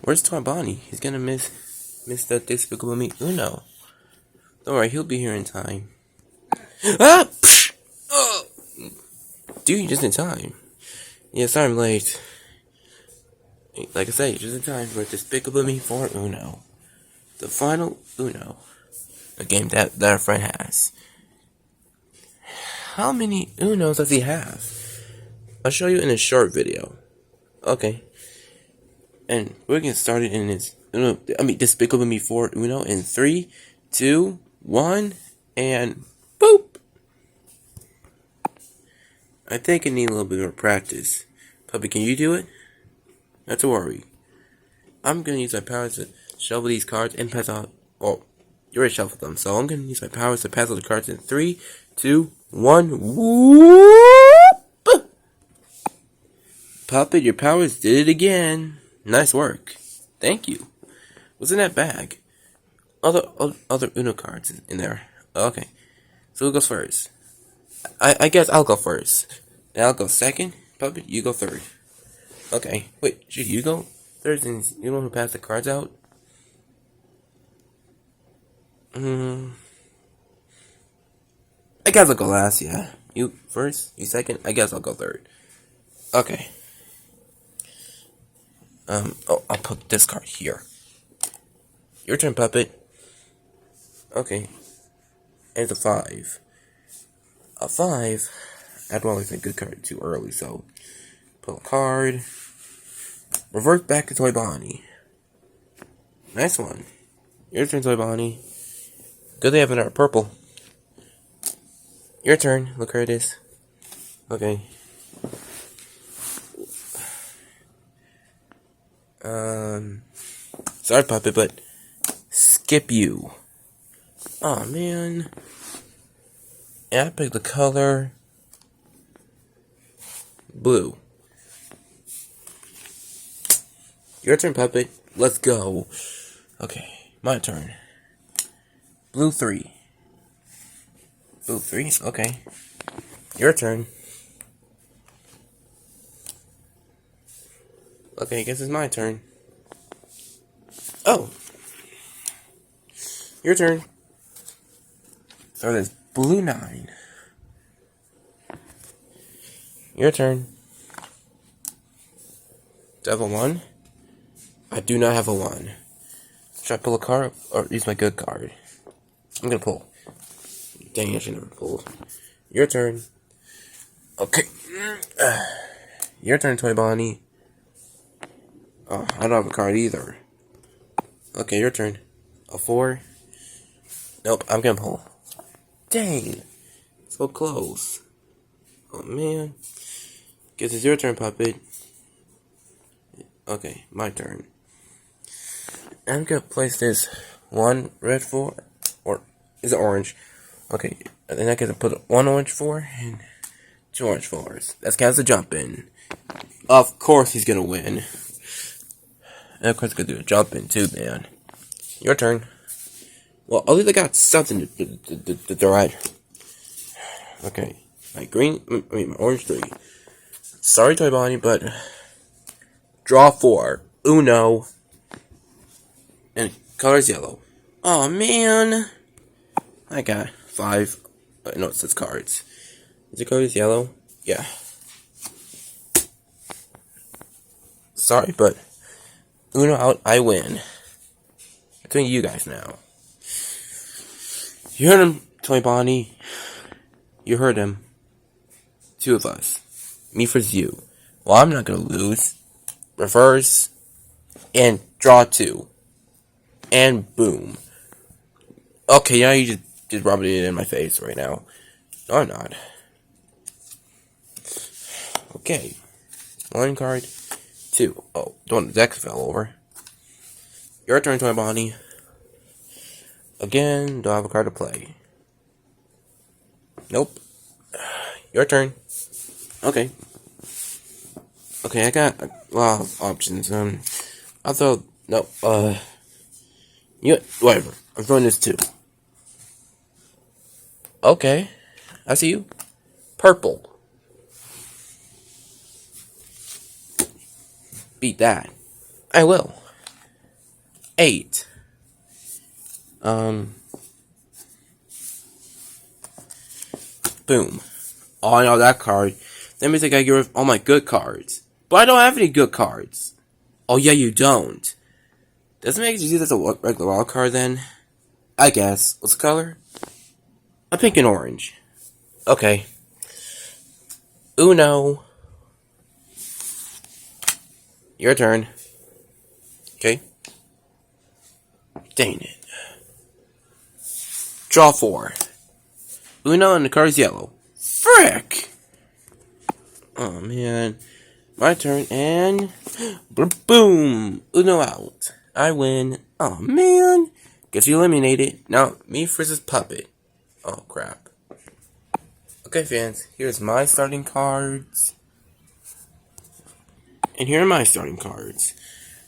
Where's Toy Bonnie? He's gonna miss the Despicable Me Uno. Don't worry, he'll be here in time. Ah! Psh! Oh! Dude, just in time. Yeah, sorry I'm late. Like I say, just in time for Despicable Me 4 Uno. The final Uno. A game that our friend has. How many Unos does he have? I'll show you in a short video. Okay. And we're getting started in this Despicable Me 4 Uno in 3, 2, 1, and boop! I think I need a little bit more practice. Puppy, can you do it? Not to worry. I'm gonna use my powers to shovel these cards and pass out. Oh, you already shuffled them, so I'm gonna use my powers to pass out the cards in 3, 2, 1. Whoop! Puppet, your powers did it again. Nice work. Thank you. What's in that bag? Other Uno cards in there. Okay. So who goes first? I guess I'll go first. And I'll go second. Puppet, you go third. Okay. Wait, should you go third since you're the one who passed the cards out? I guess I'll go last, yeah. You first? You second? I guess I'll go third. Okay. I'll put this card here. Your turn, Puppet. Okay. And it's a 5. A 5? I'd rather say good card too early, so pull a card. Revert back to Toy Bonnie. Nice one. Your turn, Toy Bonnie. Good they have another purple. Your turn. Look where it is. Okay. Sorry, Puppet, but skip you. Oh man. And I picked the color blue. Your turn, Puppet. Let's go. Okay, my turn. Blue 3. Blue 3? Okay. Your turn. Okay, I guess it's my turn. Oh. Your turn. So there's blue 9. Your turn. Do I have a 1? I do not have a 1. Should I pull a card or use my good card? I'm gonna pull. Dang, I should never pull. Your turn. Okay. Your turn, Toy Bonnie. Oh, I don't have a card either. Okay, your turn. A 4. Nope, I'm gonna pull. Dang. So close. Oh, man. Guess it's your turn, Puppet. Okay, my turn. I'm gonna place this 1 red 4. Or is it orange? Okay, and then I get to put 1 orange 4 and 2 orange 4s. That's counts the jump in. Of course he's gonna win. And of course he's gonna do a jump in too, man. Your turn. Well, at least I got something to throw at. Okay, my my orange 3. Sorry, Toy Bonnie, but draw 4. Uno. And color is yellow. Oh man. I got 5. No, it says cards. Is the color is yellow? Yeah. Sorry, but Uno out, I win. Between you guys now. You heard him, Toy Bonnie. You heard him. 2 of us. Me versus you. Well, I'm not gonna lose. Reverse. And draw 2. And boom. Okay, now you just rubbing it in my face right now. No, I'm not. Okay. 1 card. 2. Oh, the deck fell over. Your turn, Toy Bonnie. Again, don't have a card to play. Nope. Your turn. Okay. Okay, I got a lot of options. I thought, no, whatever. I'm throwing this too. Okay. I see you. Purple. Beat that. I will. 8. Boom. Oh, I know that card. That means I gotta get rid of all my good cards. But I don't have any good cards. Oh, yeah, you don't. Doesn't it make it easy as a regular wild card then? I guess. What's the color? A pink and orange. Okay. Uno. Your turn. Okay. Dang it. Draw 4. Uno and the card is yellow. Frick! Oh man. My turn and boom! Uno out. I win. Oh man. Guess you eliminated. Now me versus Puppet. Oh crap. Okay fans, here's my starting cards. And here are my starting cards.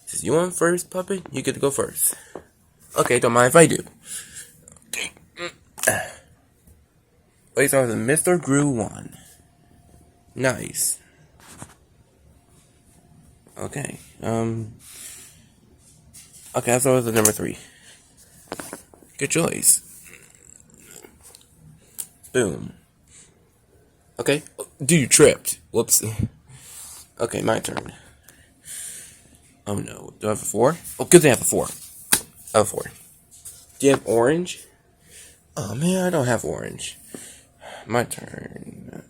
Since you want first, Puppet, you get to go first. Okay, don't mind if I do. Okay. Let's start with Mr. Gru 1. Nice. Okay. Okay, I'll start with the number 3. Good choice. Boom. Okay. Dude, you tripped. Whoops. Okay, my turn. Oh no. Do I have a 4? Oh, good thing I have a 4. I have a 4. Do you have orange? Oh man, I don't have orange. My turn.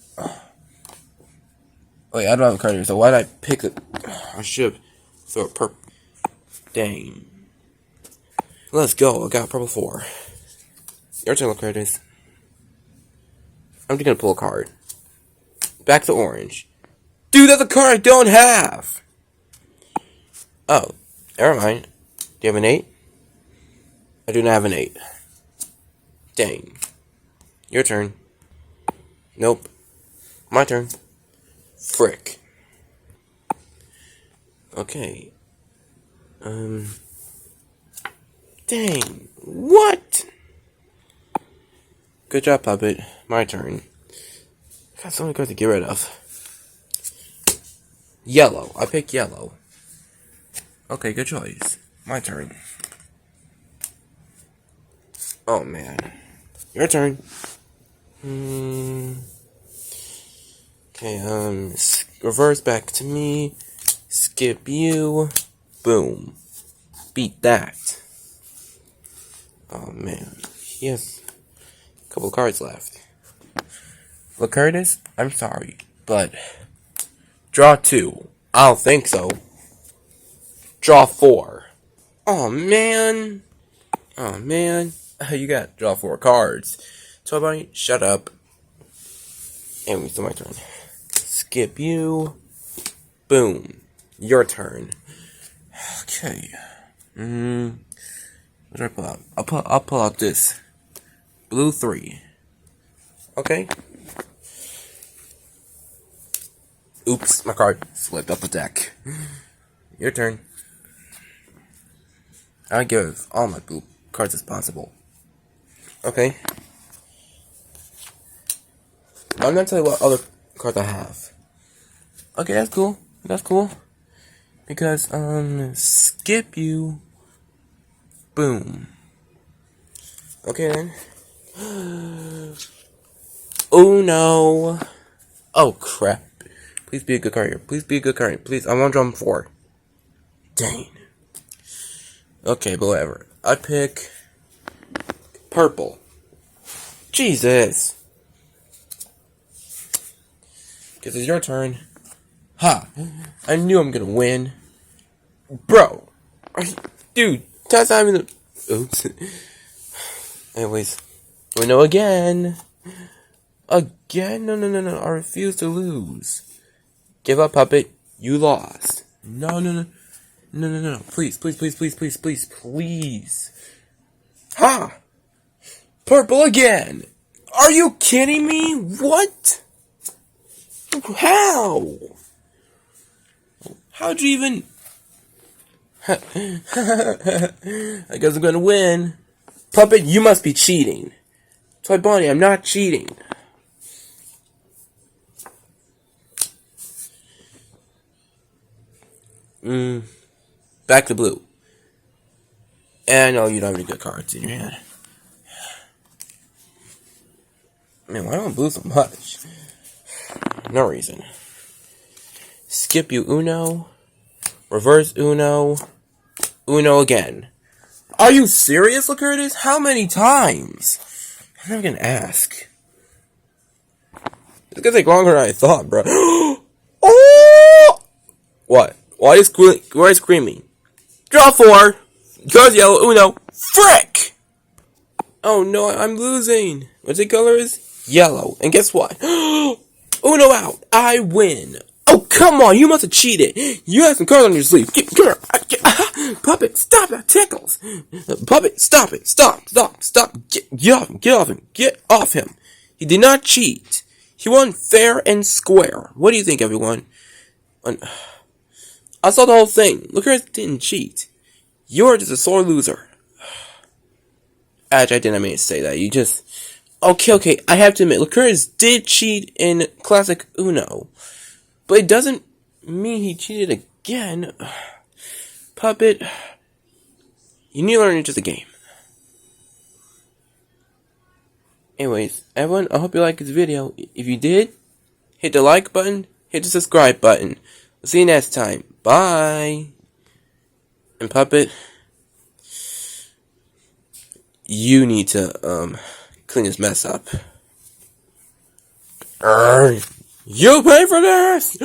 Wait, I don't have a card here, so why did I pick it? I should throw a purple. Dang. Let's go. I got a purple 4. Your turn, Curtis. I'm just gonna pull a card. Back to orange. Dude, that's a card I don't have! Oh, never mind. Do you have an 8? I do not have an 8. Dang. Your turn. Nope. My turn. Frick. Okay. Dang. What? Good job, Puppet. My turn. I got so many cards to get rid of. Yellow. I pick yellow. Okay, good choice. My turn. Oh, man. Your turn. Okay, reverse back to me. Skip you. Boom. Beat that. Oh, man. He has a couple cards left. Look, Curtis, I'm sorry, but draw 2. I don't think so. Draw 4. Oh, man. Oh, man. You got to draw 4 cards. So, buddy, shut up. And it's my turn. Skip you. Boom. Your turn. Okay. What do I pull out? I'll pull out this. Blue 3. Okay. Oops, my card slipped up the deck. Your turn. I give all my blue cards as possible. Okay. I'm gonna tell you what other cards I have. Okay, that's cool. That's cool. Because, skip you. Boom. Okay then. Oh no. Oh crap. Please be a good card here. Please be a good card here. Please, I want to draw 4. Dang. Okay, but whatever. I pick purple. Jesus. Guess it's your turn. Ha! I knew I'm gonna win. Bro. Dude, that's not even the... Oops. Anyways. We know again. Again? No. I refuse to lose. Give up, Puppet. You lost. No. Please. Ha! Purple again! Are you kidding me? What? How? How'd you even... I guess I'm gonna win. Puppet, you must be cheating. Toy Bonnie, I'm not cheating. Back to blue. And I know you don't have any good cards in your hand. Man, why don't I blue so much? No reason. Skip you Uno. Reverse Uno. Uno again. Are you serious, look at this? How many times? I'm never gonna ask. It's gonna take longer than I thought, bro. Oh! What? Why are you screaming? Draw 4. Goes yellow. Uno. Frick! Oh no, I'm losing. What's the color is? Yellow. And guess what? Uno out. I win. Oh, come on. You must have cheated. You have some cards on your sleeve. Come here. Puppet, stop. That tickles. Puppet, stop it. Stop. Get off him. Get off him. Get off him. He did not cheat. He won fair and square. What do you think, everyone? I saw the whole thing. Look, Chris didn't cheat. You're just a sore loser. Actually, I didn't mean to say that. You just... Okay. I have to admit, Licorice did cheat in Classic Uno. But it doesn't mean he cheated again. Puppet, you need to learn it's just a game. Anyways, everyone, I hope you liked this video. If you did, hit the like button, hit the subscribe button. We'll see you next time. Bye. And Puppet, you need to clean this mess up. You pay for this!